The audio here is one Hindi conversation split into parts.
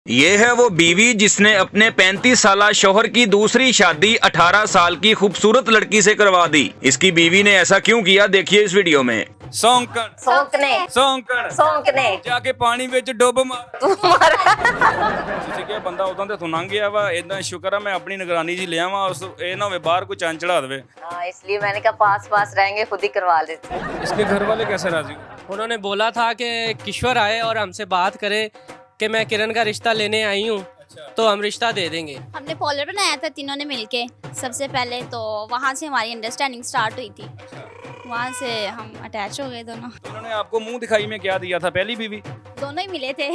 ये है वो बीवी जिसने अपने 35 साला शौहर की दूसरी शादी 18 साल की खूबसूरत लड़की से करवा दी। इसकी बीवी ने ऐसा क्यों किया, देखिए इस वीडियो में। सौंकण ਸੌਂਕਨੇ ਸੌਂਕਣ ਸੌਂਕਨੇ ਜਾ ਕੇ ਪਾਣੀ ਵਿੱਚ ਡੁੱਬ ਮਾਰ। ਤੂੰ ਮਾਰ ਤੁਸੀਂ ਕਿਹਾ ਬੰਦਾ ਉਦੋਂ ਤੇ ਤੋਂ ਲੰਘ ਗਿਆ ਵਾ, ਇਦਾਂ ਸ਼ੁਕਰ ਆ ਮੈਂ ਆਪਣੀ ਨਿਗਰਾਨੀ 'ਚ ਲਿਆ ਵਾਂ, ਉਸ ਇਹ ਨਾ ਹੋਵੇ ਬਾਹਰ ਕੋਈ ਚੰਨ चढ़ा देवे। हाँ, इसलिए मैंने कहा पास पास रहेंगे खुद ही करवा लेते हैं। इसके घर वाले कैसे राजी हुए? उन्होंने बोला था कि किश्वर आए और हमसे बात करे कि मैं किरण का रिश्ता लेने आई हूँ, तो हम रिश्ता दे देंगे। हमने पोलर बनाया था तीनों ने मिलके सबसे पहले, तो वहाँ से हमारी अंडरस्टैंडिंग स्टार्ट हुई थी। वहाँ से हम अटैच हो गए दोनों। तो इन्होंने आपको मुंह दिखाई में क्या दिया था? पहली बीवी दोनों ही मिले थे।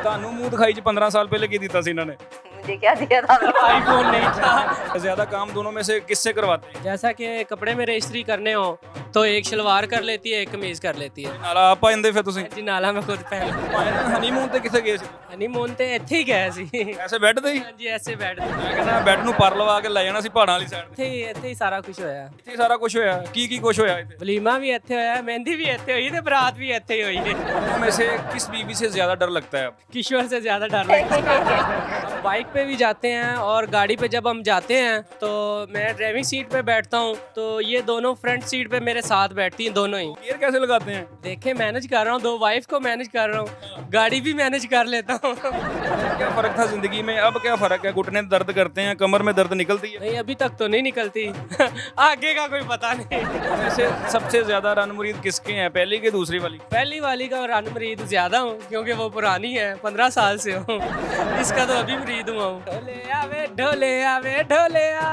ਤੁਹਾਨੂੰ ਮੂੰਹ ਦਿਖਾਈ 'ਚ 15 साल पहले की ਦਿੱਤਾ ਸੀ ਇਹਨਾਂ ਨੇ? मुझे क्या दिया था? आईफोन नहीं था। ज्यादा काम दोनों में से किससे करवाते हैं? जैसा कि कपड़े मेरे इस्त्री करने हो तो एक शलवार कर लेती है, एक कमीज कर लेती है। ਨਾਲਾ ਆਪ ਪਾਉਂਦੇ ਫਿਰ ਤੁਸੀਂ? जी नाला मैं खुद पहन। ਹਨੀਮੂਨ ਤੇ ਕਿੱਥੇ ਗਏ ਸੀ? हनीमून ਤੇ ਇੱਥੇ ਹੀ ਗਏ ਸੀ। ਐਸੇ ਬੈੱਡ ਤੇ ਹੀ? ਹਾਂਜੀ ਐਸੇ ਬੈਠ ਤੇ ਮੈਂ ਕਹਿੰਦਾ ਬੈੱਡ ਨੂੰ ਪਰ ਲਵਾ ਕੇ ਲੈ ਜਾਣਾ ਸੀ ਪਹਾੜਾਂ ਵਾਲੀ ਸਾਈਡ। ਇੱਥੇ ਹੀ ਸਾਰਾ ਕੁਝ ਹੋਇਆ। ਇੱਥੇ ਸਾਰਾ ਕੁਝ ਹੋਇਆ। ਕੀ ਕੁਝ ਹੋਇਆ ਇੱਥੇ? वलीमा भी ਇੱਥੇ ਹੋਇਆ, मेहंदी भी ਇੱਥੇ होई ਤੇ बरात भी ਇੱਥੇ ही हुई है। में से किस बीवी से ज्यादा डर लगता है आपको? किश्वर से ज्यादा डर लगता है। बाइक पे भी जाते हैं और गाड़ी पे जब हम जाते हैं तो मैं ड्राइविंग सीट पे बैठता हूँ, तो ये दोनों फ्रंट सीट पे मेरे साथ बैठती हैं दोनों ही। गियर कैसे लगाते हैं? देखे मैनेज कर रहा हूँ, दो वाइफ को मैनेज कर रहा हूँ, गाड़ी भी मैनेज कर लेता हूँ। क्या फर्क था जिंदगी में, अब क्या फर्क है? घुटने दर्द करते हैं, कमर में दर्द निकलती है? नहीं अभी तक तो नहीं निकलती। आगे का कोई पता नहीं। वैसे सबसे ज्यादा रन मुरीद किसके हैं, पहली की दूसरी वाली? पहली वाली का रन मरीद ज्यादा हूँ क्योंकि वो पुरानी है, 15 साल से हूँ। इसका तो अभी मरीद हुआ हूँ। ढोले आवे ढोले आ,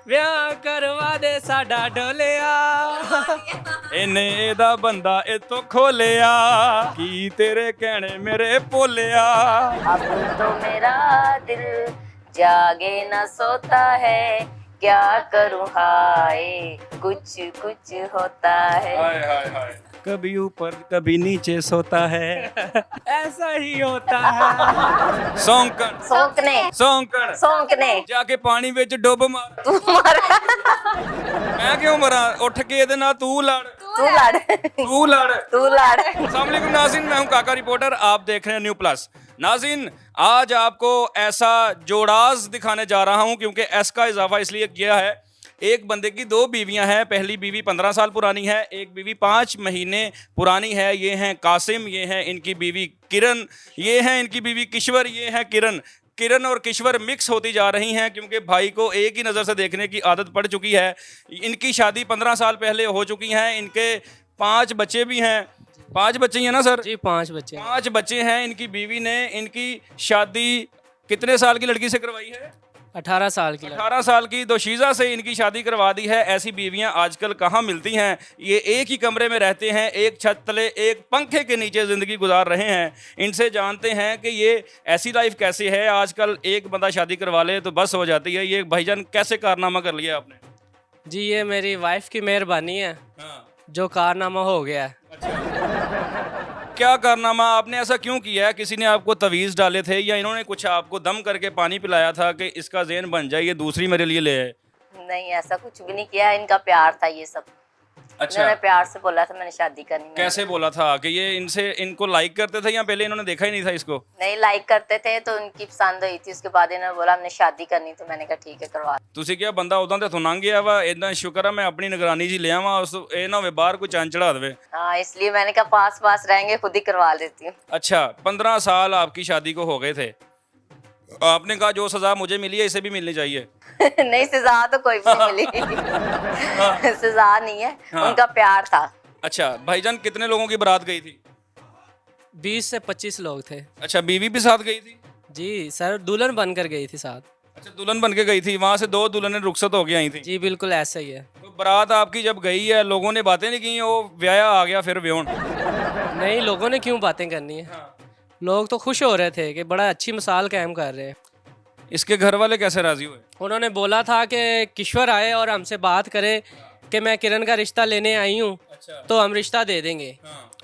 ਵਿਆਹ ਕਰਵਾ ਦੇ ਸਾਡਾ ਢੋਲਿਆ। ਇਹਨੇ ਇਹਦਾ ਬੰਦਾ ਇਤੋਂ ਖੋਲਿਆ, ਕੀ ਤੇਰੇ ਕਹਿਣੇ ਮੇਰੇ ਭੋਲਿਆ। अब तो मेरा दिल जागे न सोता है, क्या करूँ हाय कुछ कुछ होता है। हाय हाय हाय, कभी ऊपर कभी नीचे सोता है। ऐसा ही होता है। सौंकण सौंकने सौंकਣ सौंकने ਜਾ ਕੇ ਪਾਣੀ ਵਿੱਚ ਡੁੱਬ ਮਾਰ। तू मार ਮੈਂ ਕਿਉਂ ਮਰਾਂ? ਉੱਠ ਕੇ ਇਹਦੇ ਨਾਲ ਤੂੰ ਲੜ, तू लड़ तू लड़। तू लड़। अस्सलाम वालेकुम नाज़रीन, मैं हूं काका रिपोर्टर, आप देख रहे हैं न्यू प्लस। नाज़रीन आज आपको ऐसा जोड़ाज दिखाने जा रहा हूं क्योंकि एस का इजाफा इसलिए किया है। एक बंदे की दो बीवियां हैं, पहली बीवी 15 साल पुरानी है, एक बीवी 5 महीने पुरानी है। ये हैं कासिम, ये हैं इनकी बीवी किरण, ये हैं इनकी बीवी किश्वर, ये है किरण। किरण और किश्वर मिक्स होती जा रही हैं क्योंकि भाई को एक ही नज़र से देखने की आदत पड़ चुकी है। इनकी शादी 15 साल पहले हो चुकी हैं, इनके 5 बच्चे भी हैं। 5 बच्चे ही हैं ना सर? जी 5 बच्चे। 5 बच्चे हैं। इनकी बीवी ने इनकी शादी कितने साल की लड़की से करवाई है? 18 साल की। 18 साल की दोशीज़ा से इनकी शादी करवा दी है। ऐसी बीवियां आजकल कहाँ मिलती हैं? ये एक ही कमरे में रहते हैं, एक छत तले एक पंखे के नीचे ज़िंदगी गुजार रहे हैं। इनसे जानते हैं कि ये ऐसी लाइफ कैसे है। आजकल एक बंदा शादी करवा ले तो बस हो जाती है। ये भाईजान कैसे कारनामा कर लिया आपने? जी ये मेरी वाइफ की मेहरबानी है, हाँ। जो कारनामा हो गया है। क्या कारनामा? आपने ऐसा क्यों किया है? किसी ने आपको तवीज़ डाले थे या इन्होंने कुछ आपको दम करके पानी पिलाया था कि इसका ज़हन बन जाए, ये दूसरी मेरे लिए ले आए? नहीं ऐसा कुछ भी नहीं किया, इनका प्यार था ये सब। अच्छा, इन्होंने प्यार से बोला था मैंने शादी करनी है। कैसे बोला था कि ये इनसे इनको लाइक करते थे या पहले इन्होंने देखा ही नहीं था इसको? नहीं लाइक करते थे तो उनकी पसंद हुई थी, उसके बाद इन्होंने बोला हमने शादी करनी, तो मैंने कहा ठीक है करवा। ਤੁਸੀਂ ਕਿਹਾ ਬੰਦਾ ਉਦੋਂ ਤੇ ਤੋਂ ਲੰਘ ਗਿਆ ਵਾ, ਇਦਾਂ ਸ਼ੁਕਰ ਆ ਮੈਂ ਆਪਣੀ ਨਿਗਰਾਨੀ 'ਚ ਲਿਆ ਵਾਂ, ਉਸ ਇਹ ਨਾ ਹੋਵੇ ਬਾਹਰ ਕੋਈ ਚੰਨ ਚੜਾ ਦੇਵੇ। हाँ इसलिए मैंने कहा पास पास रहेंगे खुद ही करवा लेती हूँ। अच्छा 15 साल आपकी शादी को हो गए थे, आपने कहा जो सज़ा मुझे मिली है इसे भी मिलनी चाहिए। नहीं सजा तो कोई भी नहीं मिली। सजा नहीं है, हाँ। उनका प्यार था। अच्छा भाईजान कितने लोगों की बारात गई थी? 20 से 25 लोग थे। अच्छा बीवी भी साथ गई थी? जी सर दुल्हन बनकर गई थी साथ। अच्छा दुल्हन बन के गई थी, वहाँ से 2 दुल्हनें रुखसत हो के आई थी। जी बिल्कुल ऐसा ही है। तो बारात आपकी जब गई है लोगों ने बातें नहीं की, वो ब्याया आ गया फिर व्योन? नहीं लोगों ने क्यों बातें करनी है, लोग तो खुश हो रहे थे कि बड़ा अच्छी मिसाल कायम कर रहे हैं। इसके घर वाले कैसे राजी हुए? उन्होंने बोला था कि किश्वर आए और हमसे बात करे कि मैं किरण का रिश्ता लेने आई हूँ, तो हम रिश्ता दे देंगे।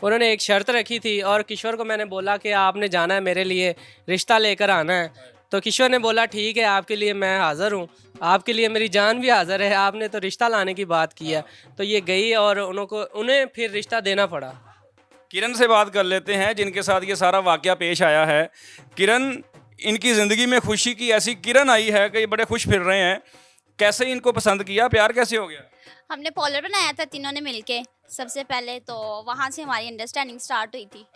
उन्होंने एक शर्त रखी थी और किश्वर को मैंने बोला कि आपने जाना है मेरे लिए, रिश्ता लेकर आना है। तो किश्वर ने बोला ठीक है आपके लिए मैं हाज़िर हूँ, आपके लिए मेरी जान भी हाज़िर है, आपने तो रिश्ता लाने की बात की है। तो ये गई और उन्हें फिर रिश्ता देना पड़ा। किरण से बात कर लेते हैं जिनके साथ ये सारा वाकया पेश आया है। किरण, इनकी ज़िंदगी में खुशी की ऐसी किरण आई है कि ये बड़े खुश फिर रहे हैं। कैसे इनको पसंद किया, प्यार कैसे हो गया? हमने पोलर बनाया था तीनों ने मिलके सबसे पहले, तो वहाँ से हमारी अंडरस्टैंडिंग स्टार्ट हुई थी।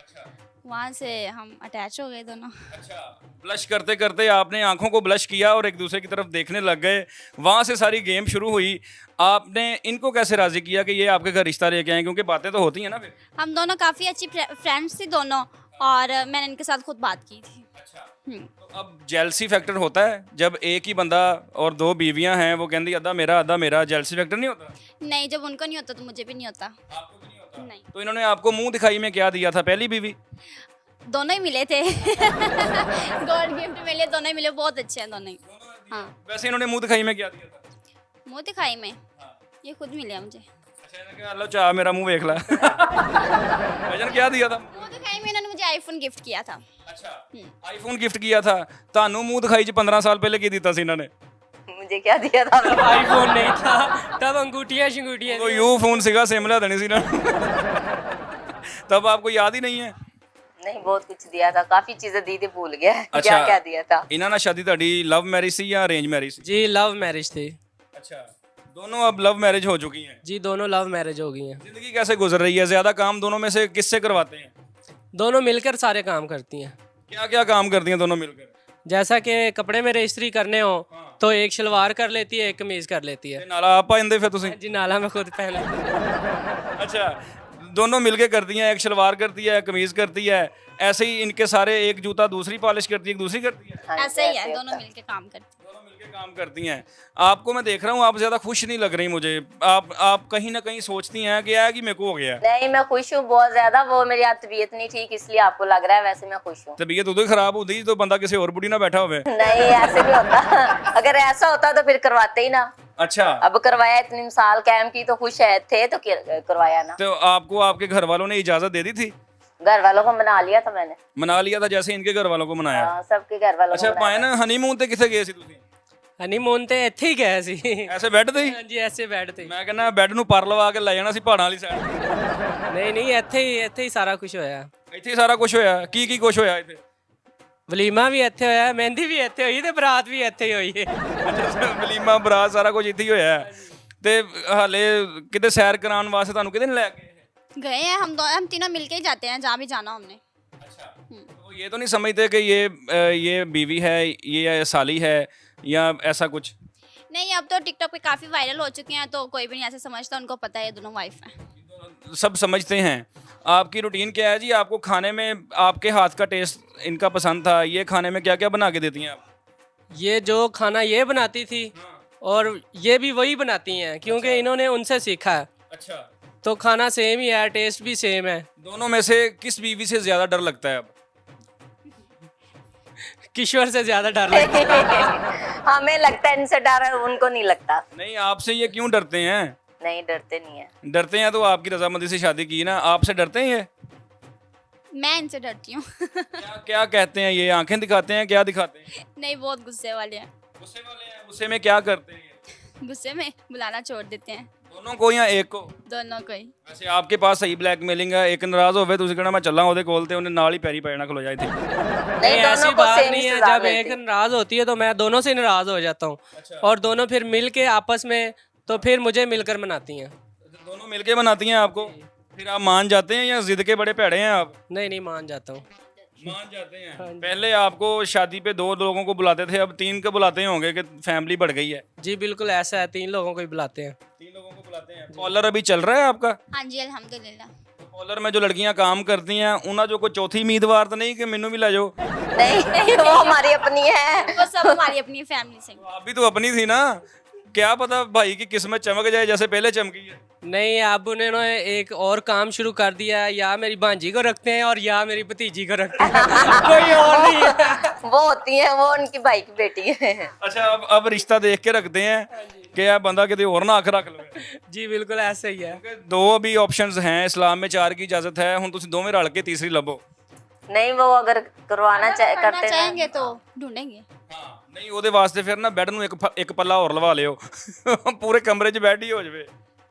वहाँ से हम अटैच हो गए दोनों। अच्छा, ब्लश करते करते आपने आंखों को ब्लश किया और एक दूसरे की तरफ देखने लग गए। वहाँ से सारी गेम शुरू हुई। आपने इनको कैसे राज़ी किया कि ये आपके घर रिश्ता लेके आए? क्योंकि बातें तो होती हैं ना फिर। हम दोनों काफ़ी अच्छी फ्रेंड्स थी दोनों, और मैंने इनके साथ खुद बात की थी। अच्छा, हम्म। तो अब जेलसी फैक्टर होता है जब एक ही बंदा और दो बीवियां हैं, वो कहती आधा मेरा, जेलसी फैक्टर नहीं होता? नहीं, जब उनको नहीं होता तो मुझे भी नहीं होता। आपको भी नहीं होता? नहीं, तो इन्होंने आपको मुंह दिखाई में क्या दिया था? पहली बीवी? दोनों ही मिले थे। गॉड गिफ्ट मिले, दोनों ही मिले, बहुत अच्छे हैं दोनों ही। हाँ, वैसे इन्होंने मुंह दिखाई में क्या दिया था? मुँह दिखाई में हाँ। ये खुद मिले मुझे। अच्छा, इन्होंने कहा लो चाह मेरा मुंह देख ला। भजन क्या दिया था? मुँह दिखाई में इन्होंने मुझे आईफोन गिफ्ट किया था। अच्छा, आईफोन गिफ्ट किया था। ਤੁਹਾਨੂੰ ਮੂੰਹ ਦਿਖਾਈ ਚ 15 ਸਾਲ ਪਹਿਲੇ ਕੀ ਦਿੱਤਾ ਸੀ ਇਹਨਾਂ ਨੇ? मुझे क्या दिया था? तब आईफोन नहीं था, तब अंगूठियाँ शंगूठियाँ ਉਹ ਯੂ ਫੋਨ ਸੀਗਾ, ਸਿਮ ਲਿਆ ਦੇਣੀ ਸੀ ਨਾ। तब आपको याद ही नहीं है? नहीं, बहुत कुछ दिया था, काफी चीजें दी थी, भूल गया अच्छा। क्या क्या दिया था। ਇਹਨਾਂ ਨਾਲ ਸ਼ਾਦੀ ਤੁਹਾਡੀ ਲਵ ਮੈਰਿਜ ਸੀ ਜਾਂ ਅਰੇਂਜ ਮੈਰਿਜ ਸੀ? जी लव मैरिज थी। अच्छा, दोनों अब लव मैरिज हो चुकी हैं। जी दोनों लव मैरिज हो गई हैं। जिंदगी कैसे गुजर रही है? ज्यादा काम दोनों में से किससे करवाते हैं? दोनों मिलकर सारे काम करती हैं। क्या क्या काम करती हैं दोनों मिलकर? जैसा कि कपड़े में इस्त्री करने हो तो एक शलवार कर लेती है, एक कमीज कर लेती है। ਤੇ ਨਾਲ ਆਪ ਪਾਉਂਦੇ ਫਿਰ ਤੁਸੀਂ? जी नाला में खुद पहन। अच्छा, दोनों मिलके करती हैं, एक शलवार करती है, कमीज करती है। ऐसे ही इनके सारे, एक जूता दूसरी पॉलिश करती है, एक दूसरी करती है। हाँ, ऐसे ही है, ऐसे दोनों होता है। मिलके काम करते हैं। दोनों मिलके काम करती हैं। आपको मैं देख रहा हूँ, आप ज्यादा खुश नहीं लग रही मुझे। आप कहीं ना कहीं सोचती हैं कि यार कि मेरे को हो गया। नहीं, मैं खुश हूँ बहुत ज्यादा। वो मेरी आज तबीयत नहीं ठीक, इसलिए आपको लग रहा है, वैसे मैं खुश हूँ। तबीयत उदो ही खराब होती तो बंदा किसी और बुढ़ी ना बैठा हुए। नहीं, ऐसे नहीं होता। अगर ऐसा होता तो फिर करवाते ही ना। अच्छा, अब करवाया, इतने साल कैम की तो खुश है थे तो करवाया ना। तो आपको आपके घर वालों ने इजाजत दे दी थी? घर वालों को मना लिया था मैंने। मना लिया था, जैसे इनके घर वालों को मनाया? हाँ, सबके घर वालों अच्छा, को पाए ना हनीमून ਤੇ ਕਿੱਥੇ ਗਏ ਸੀ ਤੁਸੀਂ? हनीमून ते ਇੱਥੇ ਹੀ ਗਏ ਸੀ। ਐਸੇ ਬੈੱਡ ਤੇ ਹੀ? जी ऐसे बैठ थे। ਮੈਂ ਕਹਿੰਦਾ ਬੈੱਡ ਨੂੰ ਪਰ ਲਵਾ ਕੇ ਲੈ ਜਾਣਾ ਸੀ ਪਹਾੜਾਂ ਵਾਲੀ ਸਾਈਡ। नहीं नहीं ਇੱਥੇ ਹੀ ਸਾਰਾ ਕੁਝ ਹੋਇਆ। ਇੱਥੇ ਹੀ ਸਾਰਾ ਕੁਝ ਹੋਇਆ? ਕੀ ਕੀ ਕੁਝ ਹੋਇਆ ਇੱਥੇ? ਵਲੀਮਾ ਵੀ ਇੱਥੇ ਹੋਇਆ, ਮਹਿੰਦੀ ਵੀ ਇੱਥੇ ਹੋਈ ਤੇ ਬਰਾਤ ਵੀ ਇੱਥੇ ਹੀ ਹੋਈ ਹੈ। ਅੱਛਾ, ਵਲੀਮਾ ਬਰਾਤ ਸਾਰਾ ਕੁਝ ਇੱਥੇ ਹੀ ਹੋਇਆ ਹੈ। ਤੇ ਹਾਲੇ ਕਿਤੇ ਸੈਰ ਕਰਾਉਣ ਵਾਸਤੇ ਤੁਹਾਨੂੰ ਕਿਤੇ ਨਹੀਂ ਲੈ ਗਏ? गए हैं हम तीनों मिलके ही जाते हैं जहाँ भी जाना हमने। अच्छा, तो ये तो नहीं समझते कि ये बीवी है, ये साली है या ऐसा कुछ? नहीं, अब तो टिकटॉक पे काफ़ी वायरल हो चुके हैं, तो कोई भी नहीं ऐसे समझता, उनको पता है ये दोनों वाइफ हैं। सब समझते हैं। आपकी रूटीन क्या है जी? आपको खाने में आपके हाथ का टेस्ट इनका पसंद था, ये खाने में क्या क्या बना के देती हैं आप? ये जो खाना ये बनाती थी और ये भी वही बनाती हैं, क्योंकि इन्होंने उनसे सीखा है। अच्छा, तो खाना सेम ही है, टेस्ट भी सेम है। दोनों में से किस बीवी से ज्यादा डर लगता है अब? किश्वर से ज्यादा डर लगता है। हमें लगता है इनसे डर है, उनको नहीं लगता। नहीं, आपसे ये क्यों डरते हैं? नहीं, डरते नहीं है। डरते हैं तो आपकी रजामंदी से शादी की ना। आपसे डरते हैं ये? मैं इनसे डरती हूँ। क्या क्या कहते हैं ये? आंखें दिखाते हैं? क्या दिखाते हैं? नहीं, बहुत गुस्से वाले हैं। गुस्से वाले हैं? गुस्से में क्या करते हैं ये? गुस्से में बुलाना छोड़ देते हैं, दोनों को या एक को? दोनों को ही। वैसे आपके पास सही ब्लैकमेलिंग है। एक नाराज होवे ਤੁਸੀਂ ਕਹਿਣਾ ਮੈਂ ਚੱਲਾਂ ਉਹਦੇ ਕੋਲ ਤੇ ਉਹਨੇ ਨਾਲ ਹੀ ਪੈਰੀ ਪੈ ਜਾਣਾ ਖਲੋ ਜਾਏ थे। नहीं, ऐसी दोनों को बात सेम नहीं ही है। सजा जब मिलती एक है। नाराज होती है तो मैं दोनों से नाराज हो जाता हूँ और दोनों फिर मिल के आपस में तो फिर मुझे मिलकर मनाती हैं। दोनों मिलके बनाती हैं आपको? फिर आप मान जाते हैं या जिद के बड़े भैड़े हैं आप? नहीं नहीं मान जाता हूँ। मान जाते हैं। पहले आपको शादी पे 2 लोगों को बुलाते थे, अब 3 को बुलाते होंगे कि फैमिली बढ़ गई है। जी बिल्कुल ऐसा है, 3 लोगों को ही बुलाते हैं। 3 लोगों को बुलाते हैं। कॉलर अभी चल रहा है आपका? हाँ जी, अल्हम्दुलिल्लाह। कॉलर में जो लड़कियां काम करती हैं उन्हें जो कोई चौथी उम्मीदवार तो नहीं कि मैनू भी ला जाओ? नहीं नहीं, वो हमारी अपनी है। वो सब हमारी अपनी फैमिली से। आप भी तो अपनी थी ना। क्या पता भाई की किस्मत चमक जाए जैसे पहले चमकी है। नहीं, अब उन्होंने एक और काम शुरू कर दिया है, या मेरी भांजी को रखते हैं और या मेरी भतीजी को रखते हैं। कोई और नहीं है। वो होती है, वो उनकी भाई की बेटी है। अच्छा, अब रिश्ता देख के रखते हैं कि यह बंदा किसी और ना आख रख लो। जी बिल्कुल ऐसे ही है। 2 अभी ऑप्शंस हैं इस्लाम में, 4 की इजाजत है। हुण तुसीं दोवें रल के तीसरी लभो। नहीं, वो अगर करवाना करना करते ना, चाहेंगे तो ढूंढेंगे। नहीं ਉਹਦੇ ਵਾਸਤੇ ਫਿਰ ਨਾ ਬੈੱਡ ਨੂੰ ਇੱਕ ਪੱਲਾ ਹੋਰ ਲਵਾ ਲਿਓ। ਪੂਰੇ ਕਮਰੇ 'ਚ ਬੈੱਡ ਹੀ ਹੋ ਜਾਵੇ।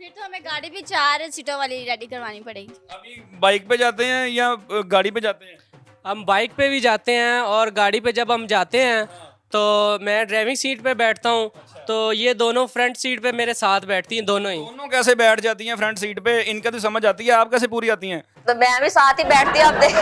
फिर तो हमें गाड़ी भी 4 सीटों वाली रेडी करवानी पड़ेगी। अभी बाइक पे जाते हैं या गाड़ी पे जाते हैं? हम बाइक पे भी जाते हैं और गाड़ी पे जब हम जाते हैं तो मैं ड्राइविंग सीट पे बैठता हूँ, तो ये दोनों फ्रंट सीट पे मेरे साथ बैठती हैं दोनों ही। दोनों कैसे बैठ जाती हैं फ्रंट सीट पे? इनका तो समझ आती है, आप कैसे पूरी आती हैं? तो मैं भी साथ ही बैठती हूँ, आप देख